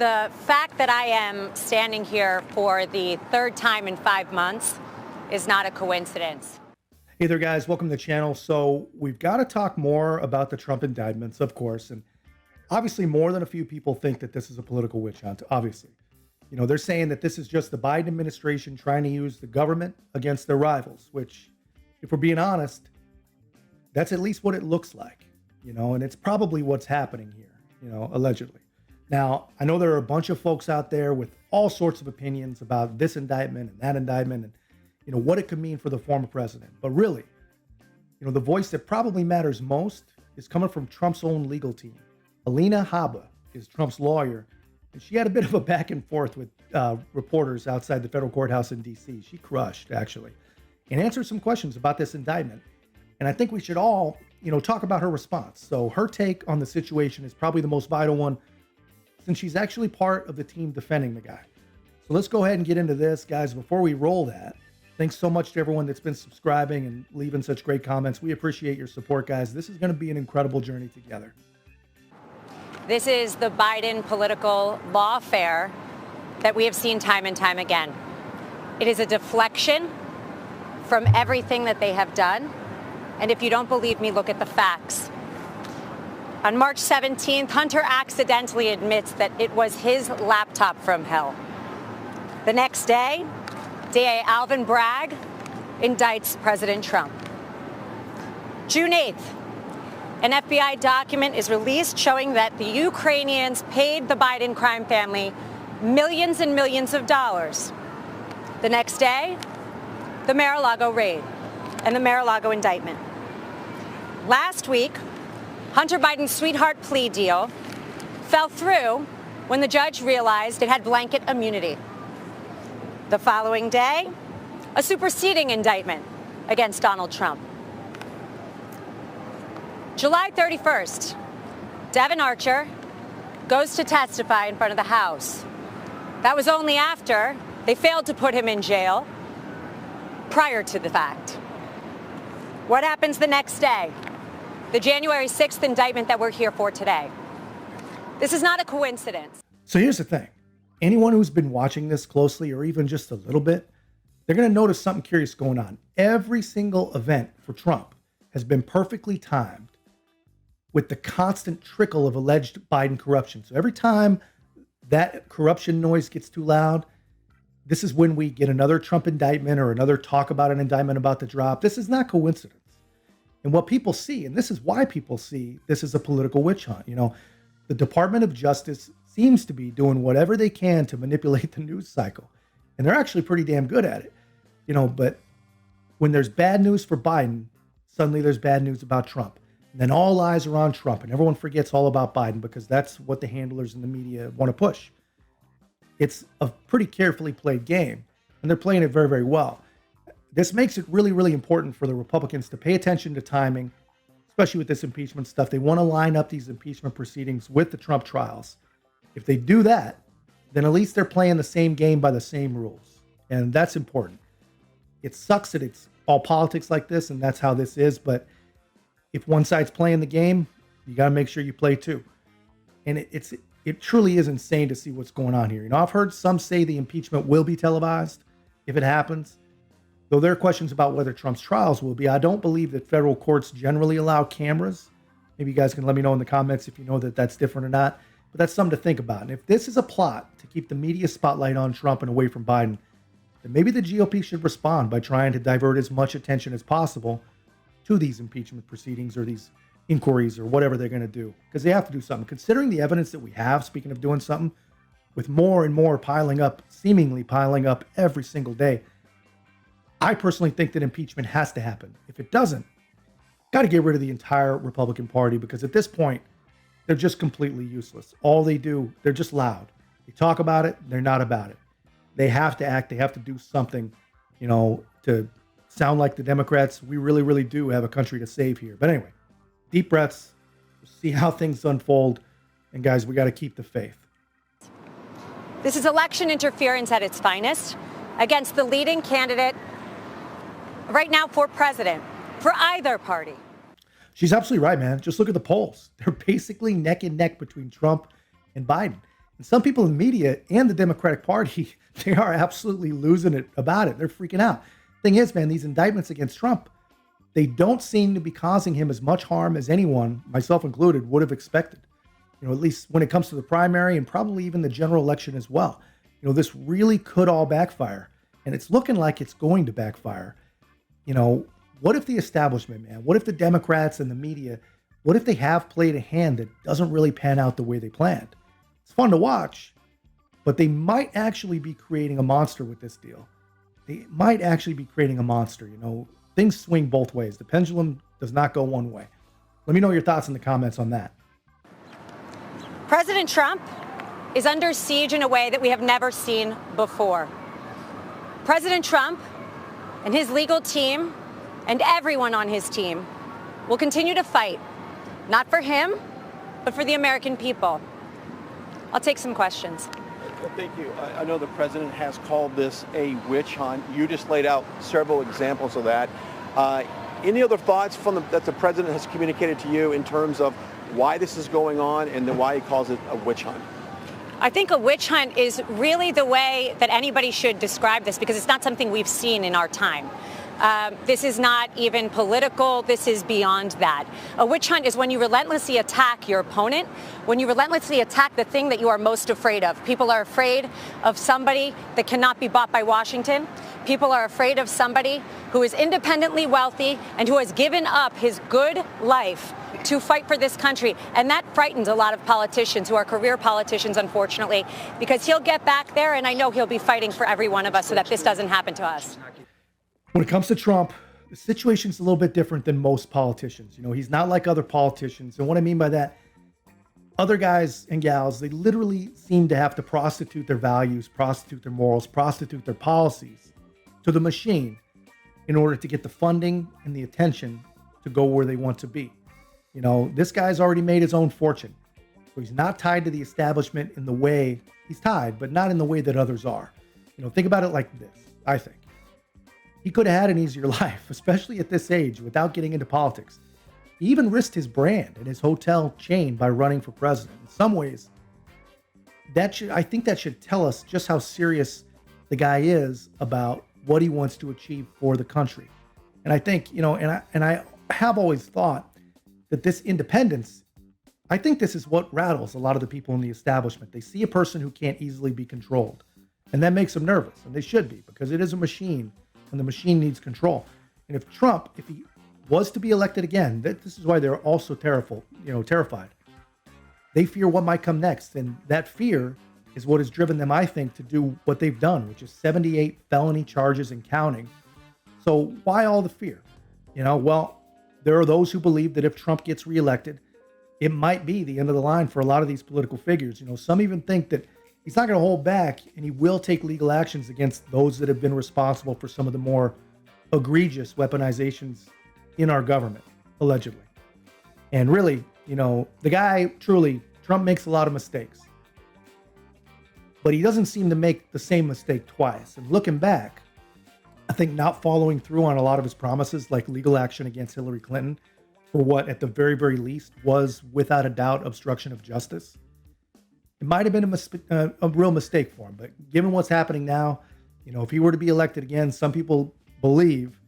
the fact that I am standing here for the third time in 5 months is not a coincidence. Hey there, guys. Welcome to the channel. So we've got to talk more about the Trump indictments, of course. And obviously, more than a few people think that this is a political witch hunt, obviously. You know, they're saying that this is just the Biden administration trying to use the government against their rivals, which, if we're being honest, that's at least what it looks like, you know, and it's probably what's happening here, you know, allegedly. Now, I know there are a bunch of folks out there with all sorts of opinions about this indictment and that indictment and, you know, what it could mean for the former president. But really, you know, the voice that probably matters most is coming from Trump's own legal team. Alina Habba is Trump's lawyer, and she had a bit of a back and forth with reporters outside the federal courthouse in D.C. She crushed, actually, and answered some questions about this indictment. And I think we should all, you know, talk about her response. So her take on the situation is probably the most vital one, since she's actually part of the team defending the guy. So let's go ahead and get into this, guys. Before we roll that, thanks so much to everyone that's been subscribing and leaving such great comments. We appreciate your support, guys. This is going to be an incredible journey together. This is the Biden political lawfare that we have seen time and time again. It is a deflection from everything that they have done. And if you don't believe me, look at the facts. On March 17th, Hunter accidentally admits that it was his laptop from hell. The next day, DA Alvin Bragg indicts President Trump. June 8th, an FBI document is released showing that the Ukrainians paid the Biden crime family millions and millions of dollars. The next day, the Mar-A-Lago raid and the Mar-A-Lago indictment. Last week, Hunter Biden's sweetheart plea deal fell through when the judge realized it had blanket immunity. The following day, a superseding indictment against Donald Trump. July 31st, Devin Archer goes to testify in front of the House. That was only after they failed to put him in jail prior to the fact. What happens the next day? The January 6th indictment that we're here for today. This is not a coincidence. So here's the thing. Anyone who's been watching this closely or even just a little bit, they're going to notice something curious going on. Every single event for Trump has been perfectly timed with the constant trickle of alleged Biden corruption. So every time that corruption noise gets too loud, this is when we get another Trump indictment or another talk about an indictment about to drop. This is not coincidence. And what people see, and this is why people see this is a political witch hunt. You know, the Department of Justice seems to be doing whatever they can to manipulate the news cycle. And they're actually pretty damn good at it. You know, but when there's bad news for Biden, suddenly there's bad news about Trump. And then all eyes are on Trump and everyone forgets all about Biden because that's what the handlers in the media want to push. It's a pretty carefully played game, and they're playing it very, very well. This makes it really, really important for the Republicans to pay attention to timing, especially with this impeachment stuff. They want to line up these impeachment proceedings with the Trump trials. If they do that, then at least they're playing the same game by the same rules. And that's important. It sucks that it's all politics like this, and that's how this is. But if one side's playing the game, you got to make sure you play too. And it truly is insane to see what's going on here. You know, I've heard some say the impeachment will be televised if it happens. Though there are questions about whether Trump's trials will be. I don't believe that federal courts generally allow cameras. Maybe you guys can let me know in the comments if you know that that's different or not. But that's something to think about. And if this is a plot to keep the media spotlight on Trump and away from Biden, then maybe the GOP should respond by trying to divert as much attention as possible to these impeachment proceedings or these inquiries or whatever they're going to do. Because they have to do something. Considering the evidence that we have, speaking of doing something, with more and more piling up, seemingly piling up every single day, I personally think that impeachment has to happen. If it doesn't, got to get rid of the entire Republican Party, because at this point, they're just completely useless. All they do, they're just loud. They talk about it, they're not about it. They have to act, they have to do something, you know, to sound like the Democrats. We really, really do have a country to save here. But anyway, deep breaths, see how things unfold. And guys, we got to keep the faith. This is election interference at its finest against the leading candidate right now for president, for either party. She's absolutely right, man. Just look at the polls. They're basically neck and neck between Trump and Biden. And some people in the media and the Democratic Party, they are absolutely losing it about it. They're freaking out. Thing is, man, these indictments against Trump, they don't seem to be causing him as much harm as anyone, myself included, would have expected. At least when it comes to the primary and probably even the general election as well. This really could all backfire. And it's looking like it's going to backfire. What if the establishment, man, what if the Democrats and the media, what if they have played a hand that doesn't really pan out the way they planned? It's fun to watch, but they might actually be creating a monster with this deal. They might actually be creating a monster. Things swing both ways. The pendulum does not go one way. Let me know your thoughts in the comments on that. President Trump is under siege in a way that we have never seen before. President Trump and his legal team and everyone on his team will continue to fight, not for him, but for the American people. I'll take some questions. Thank you. I know the president has called this a witch hunt. You just laid out several examples of that. Any other thoughts that the president has communicated to you in terms of why this is going on and then why he calls it a witch hunt? I think a witch hunt is really the way that anybody should describe this, because it's not something we've seen in our time. This is not even political. This is beyond that. A witch hunt is when you relentlessly attack your opponent, when you relentlessly attack the thing that you are most afraid of. People are afraid of somebody that cannot be bought by Washington. People are afraid of somebody who is independently wealthy and who has given up his good life to fight for this country. And that frightens a lot of politicians who are career politicians, unfortunately, because he'll get back there, and I know he'll be fighting for every one of us so that this doesn't happen to us. When it comes to Trump, the situation's a little bit different than most politicians. He's not like other politicians. And what I mean by that, other guys and gals, they literally seem to have to prostitute their values, prostitute their morals, prostitute their policies to the machine in order to get the funding and the attention to go where they want to be. This guy's already made his own fortune. So he's not tied to the establishment in the way he's tied, but not in the way that others are. Think about it like this, I think. He could have had an easier life, especially at this age, without getting into politics. He even risked his brand and his hotel chain by running for president. In some ways, I think that should tell us just how serious the guy is about what he wants to achieve for the country. And I think, and I have always thought that this independence, I think this is what rattles a lot of the people in the establishment. They see a person who can't easily be controlled, and that makes them nervous, and they should be, because it is a machine, and the machine needs control. And if Trump, if he was to be elected again, this is why they're also terrified. They fear what might come next, and that fear is what has driven them, I think, to do what they've done, which is 78 felony charges and counting. So why all the fear? Well, there are those who believe that if Trump gets reelected, it might be the end of the line for a lot of these political figures. Some even think that he's not going to hold back, and he will take legal actions against those that have been responsible for some of the more egregious weaponizations in our government, allegedly. And really, the guy, truly, Trump makes a lot of mistakes. But he doesn't seem to make the same mistake twice. And looking back, I think not following through on a lot of his promises, like legal action against Hillary Clinton, for what at the very, very least was without a doubt obstruction of justice. It might have been a real mistake for him, but given what's happening now, if he were to be elected again, some people believe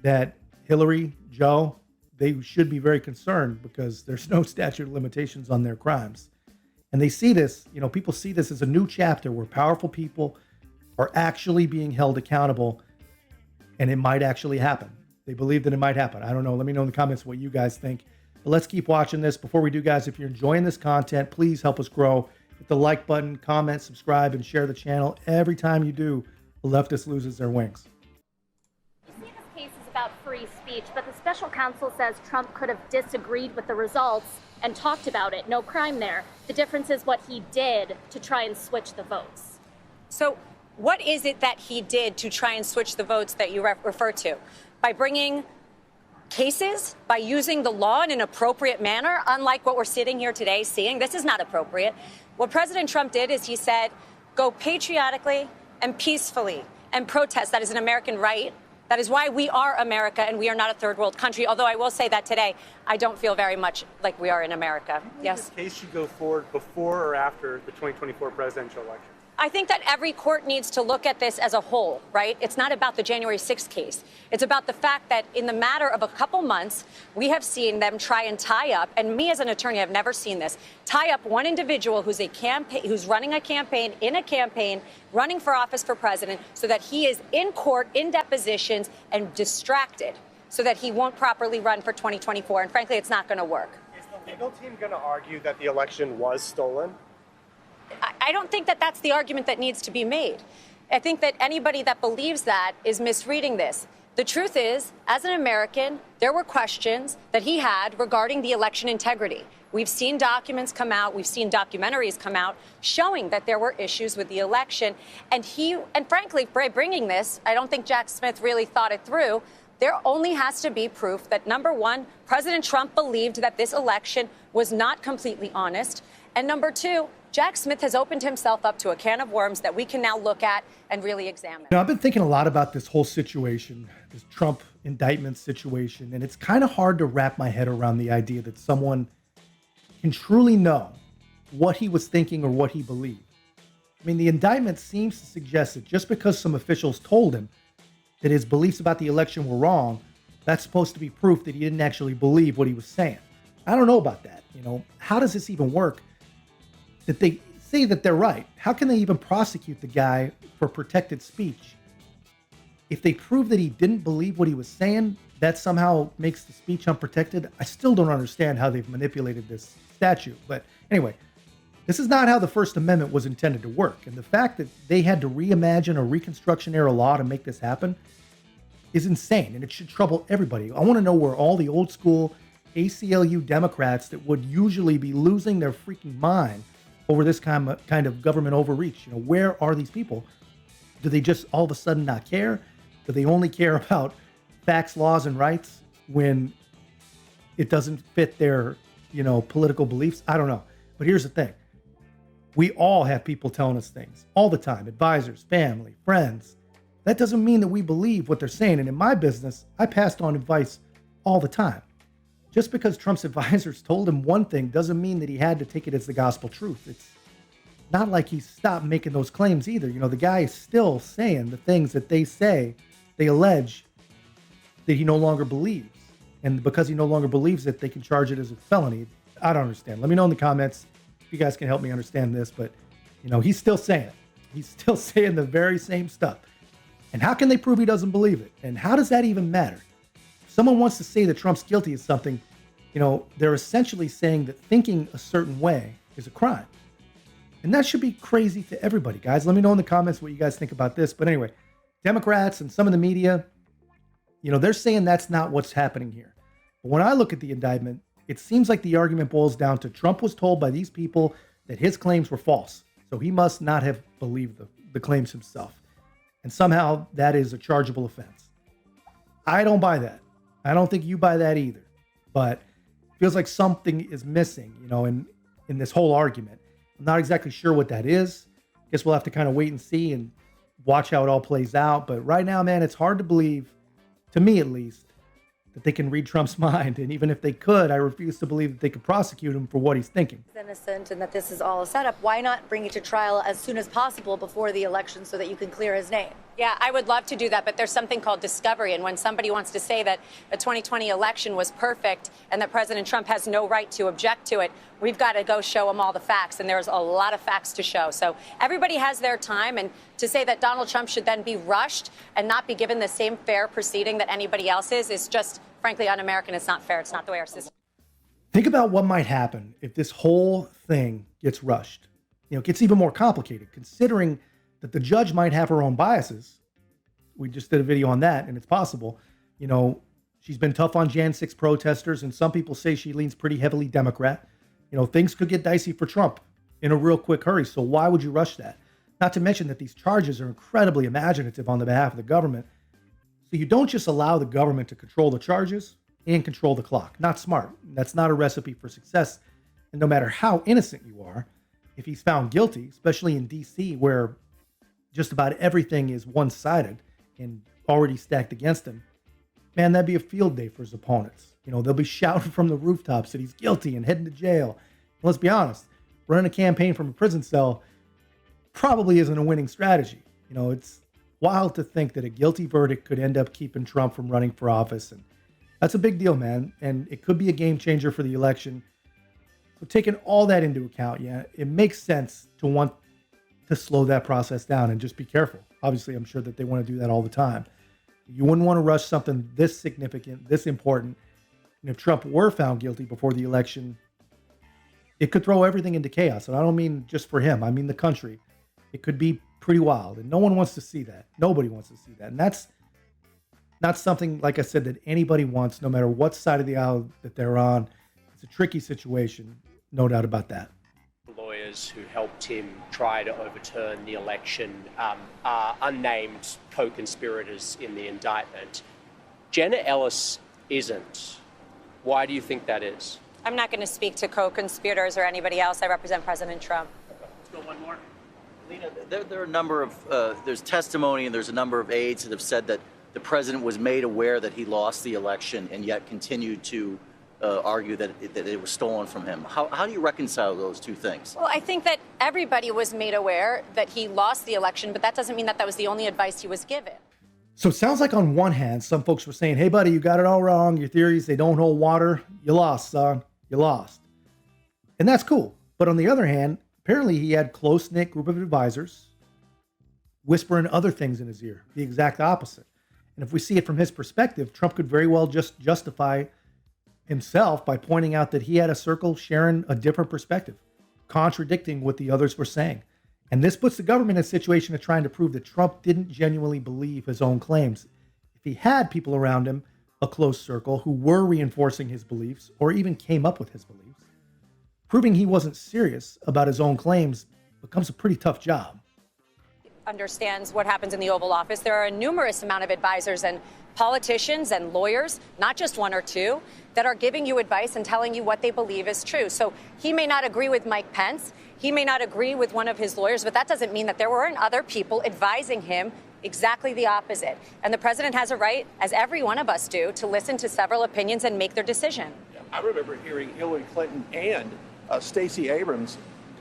that Hillary, Joe, they should be very concerned because there's no statute of limitations on their crimes. And they see this, people see this as a new chapter where powerful people are actually being held accountable, and it might actually happen. They believe that it might happen. I don't know. Let me know in the comments what you guys think. But let's keep watching this. Before we do, guys, if you're enjoying this content, please help us grow. Hit the like button, comment, subscribe, and share the channel. Every time you do, the leftist loses their wings. You see, this case is about free speech, but the special counsel says Trump could have disagreed with the results and talked about it. No crime there. The difference is what he did to try and switch the votes. So what is it that he did to try and switch the votes that you refer to? By bringing cases, by using the law in an appropriate manner, unlike what we're sitting here today seeing? This is not appropriate. What President Trump did is he said, go patriotically and peacefully and protest. That is an American right. That is why we are America and we are not a third world country. Although I will say that today, I don't feel very much like we are in America. Yes. This case should go forward before or after the 2024 presidential election? I think that every court needs to look at this as a whole, right? It's not about the January 6th case. It's about the fact that in the matter of a couple months, we have seen them try and tie up, and me as an attorney, have never seen this, tie up one individual who's running a campaign, running for office for president, so that he is in court, in depositions, and distracted, so that he won't properly run for 2024. And frankly, it's not going to work. Is the legal team going to argue that the election was stolen? I don't think that that's the argument that needs to be made. I think that anybody that believes that is misreading this. The truth is, as an American, there were questions that he had regarding the election integrity. We've seen documents come out, we've seen documentaries come out showing that there were issues with the election. And frankly, by bringing this, I don't think Jack Smith really thought it through. There only has to be proof that, number one, President Trump believed that this election was not completely honest. And number two, Jack Smith has opened himself up to a can of worms that we can now look at and really examine. I've been thinking a lot about this whole situation, this Trump indictment situation, and it's kind of hard to wrap my head around the idea that someone can truly know what he was thinking or what he believed. I mean, the indictment seems to suggest that just because some officials told him that his beliefs about the election were wrong, that's supposed to be proof that he didn't actually believe what he was saying. I don't know about that. How does this even work? That they say that they're right. How can they even prosecute the guy for protected speech? If they prove that he didn't believe what he was saying, that somehow makes the speech unprotected. I still don't understand how they've manipulated this statute. But anyway, this is not how the First Amendment was intended to work. And the fact that they had to reimagine a Reconstruction era law to make this happen is insane. And it should trouble everybody. I want to know where all the old school ACLU Democrats that would usually be losing their freaking mind over this kind of government overreach. Where are these people? Do they just all of a sudden not care? Do they only care about facts, laws, and rights when it doesn't fit their, political beliefs? I don't know. But here's the thing. We all have people telling us things all the time, advisors, family, friends. That doesn't mean that we believe what they're saying. And in my business, I passed on advice all the time. Just because Trump's advisors told him one thing doesn't mean that he had to take it as the gospel truth. It's not like he stopped making those claims either. The guy is still saying the things that they say, they allege that he no longer believes. And because he no longer believes it, they can charge it as a felony. I don't understand. Let me know in the comments if you guys can help me understand this. But, he's still saying it. He's still saying the very same stuff. And how can they prove he doesn't believe it? And how does that even matter? Someone wants to say that Trump's guilty of something, they're essentially saying that thinking a certain way is a crime. And that should be crazy to everybody, guys. Let me know in the comments what you guys think about this. But anyway, Democrats and some of the media, they're saying that's not what's happening here. But when I look at the indictment, it seems like the argument boils down to Trump was told by these people that his claims were false. So he must not have believed the claims himself. And somehow that is a chargeable offense. I don't buy that. I don't think you buy that either, but it feels like something is missing, in this whole argument. I'm not exactly sure what that is. Guess we'll have to kind of wait and see and watch how it all plays out. But right now, man, it's hard to believe, to me at least, that they can read Trump's mind. And even if they could, I refuse to believe that they could prosecute him for what he's thinking. He's innocent and that this is all a setup. Why not bring it to trial as soon as possible before the election so that you can clear his name? Yeah, I would love to do that, but there's something called discovery. And when somebody wants to say that the 2020 election was perfect and that President Trump has no right to object to it, we've got to go show them all the facts. And there's a lot of facts to show. So everybody has their time. And to say that Donald Trump should then be rushed and not be given the same fair proceeding that anybody else is just, frankly, un-American. It's not fair. It's not the way our system. Think about what might happen if this whole thing gets rushed. It gets even more complicated, considering that the judge might have her own biases. We just did a video on that, and it's possible. She's been tough on Jan 6 protesters, and some people say she leans pretty heavily Democrat. Things could get dicey for Trump in a real quick hurry, so why would you rush that? Not to mention that these charges are incredibly imaginative on the behalf of the government. So you don't just allow the government to control the charges and control the clock. Not smart. That's not a recipe for success. And no matter how innocent you are, if he's found guilty, especially in D.C., where just about everything is one-sided and already stacked against him, man, that'd be a field day for his opponents. They'll be shouting from the rooftops that he's guilty and heading to jail. And let's be honest, running a campaign from a prison cell probably isn't a winning strategy. It's wild to think that a guilty verdict could end up keeping Trump from running for office. And that's a big deal, man. And it could be a game changer for the election. So taking all that into account, yeah, it makes sense to want to slow that process down and just be careful. Obviously, I'm sure that they want to do that all the time. You wouldn't want to rush something this significant, this important. And if Trump were found guilty before the election, it could throw everything into chaos. And I don't mean just for him. I mean the country. It could be pretty wild. And no one wants to see that. Nobody wants to see that. And that's not something, like I said, that anybody wants, no matter what side of the aisle that they're on. It's a tricky situation. No doubt about that. Lawyers who helped him try to overturn the election are unnamed co-conspirators in the indictment. Jenna Ellis isn't. Why do you think that is? I'm not going to speak to co-conspirators or anybody else. I represent President Trump. Let's go one more. Alina, there are a number of, there's testimony and there's a number of aides that have said that the president was made aware that he lost the election and yet continued to argue that it was stolen from him. How do you reconcile those two things? Well, I think that everybody was made aware that he lost the election, but that doesn't mean that that was the only advice he was given. So it sounds like on one hand, some folks were saying, hey, buddy, you got it all wrong. Your theories, they don't hold water. You lost, son. You lost. And that's cool. But on the other hand, apparently he had close-knit group of advisors whispering other things in his ear, the exact opposite. And if we see it from his perspective, Trump could very well just justify himself by pointing out that he had a circle sharing a different perspective, contradicting what the others were saying. And this puts the government in a situation of trying to prove that Trump didn't genuinely believe his own claims. If he had people around him, a close circle, who were reinforcing his beliefs or even came up with his beliefs, proving he wasn't serious about his own claims becomes a pretty tough job. Understands what happens in the Oval Office. There are a numerous amount of advisors and politicians and lawyers, not just one or two, that are giving you advice and telling you what they believe is true. So he may not agree with Mike Pence. He may not agree with one of his lawyers, but that doesn't mean that there weren't other people advising him exactly the opposite. And the president has a right, as every one of us do, to listen to several opinions and make their decision. I remember hearing Hillary Clinton and Stacey Abrams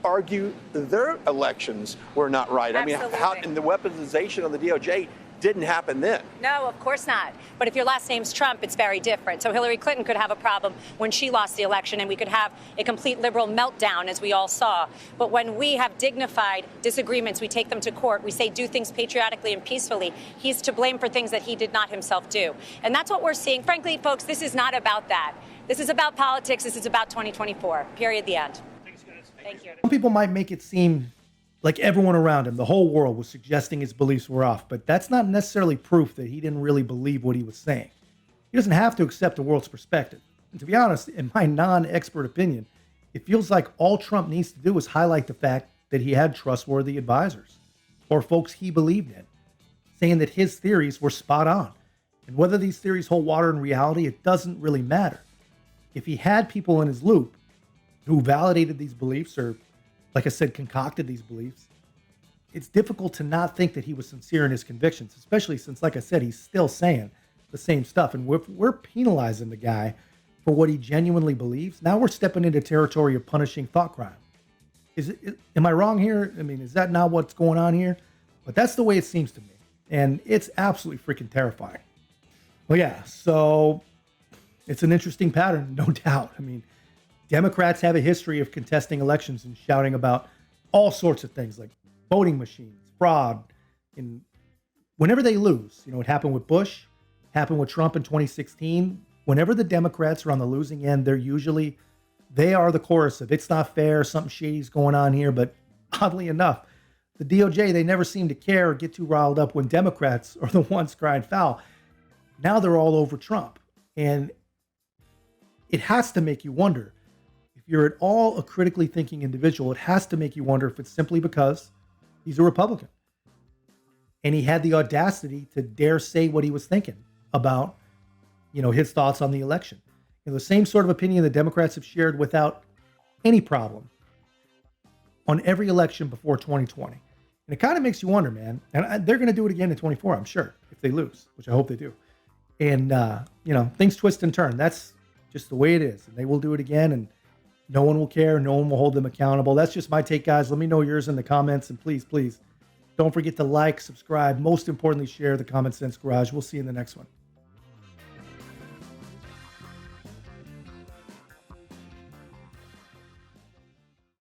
argue their elections were not right. Absolutely. I mean, and the weaponization of the DOJ didn't happen then. No, of course not. But if your last name's Trump, it's very different. So Hillary Clinton could have a problem when she lost the election, and we could have a complete liberal meltdown, as we all saw. But when we have dignified disagreements, we take them to court. We say do things patriotically and peacefully. He's to blame for things that he did not himself do. And that's what we're seeing. Frankly, folks, this is not about that. This is about politics. This is about 2024. Period. The end. Thank you. Some people might make it seem like everyone around him, the whole world, was suggesting his beliefs were off, but that's not necessarily proof that he didn't really believe what he was saying. He doesn't have to accept the world's perspective. And to be honest, in my non-expert opinion, it feels like all Trump needs to do is highlight the fact that he had trustworthy advisors or folks he believed in, saying that his theories were spot on. And whether these theories hold water in reality, it doesn't really matter. If he had people in his loop who validated these beliefs or, like I said, concocted these beliefs, it's difficult to not think that he was sincere in his convictions, especially since, like I said, he's still saying the same stuff. And we're penalizing the guy for what he genuinely believes. Now we're stepping into territory of punishing thought crime. Am I wrong here? I mean, is that not what's going on here? But that's the way it seems to me. And it's absolutely freaking terrifying. Well, yeah, so it's an interesting pattern, no doubt. I mean, Democrats have a history of contesting elections and shouting about all sorts of things like voting machines, fraud. And whenever they lose, it happened with Bush, happened with Trump in 2016. Whenever the Democrats are on the losing end, they are the chorus of it's not fair, something shady's going on here. But oddly enough, the DOJ, they never seem to care or get too riled up when Democrats are the ones crying foul. Now they're all over Trump. And it has to make you wonder, if you're at all a critically thinking individual, it has to make you wonder if it's simply because he's a Republican. And he had the audacity to dare say what he was thinking about, his thoughts on the election. The same sort of opinion the Democrats have shared without any problem on every election before 2020. And it kind of makes you wonder, man. And they're going to do it again in 24, I'm sure. if they lose, which I hope they do. And, things twist and turn. That's just the way it is. And they will do it again, and no one will care. No one will hold them accountable. That's just my take, guys. Let me know yours in the comments. And please, please, don't forget to like, subscribe. Most importantly, share the Common Sense Garage. We'll see you in the next one.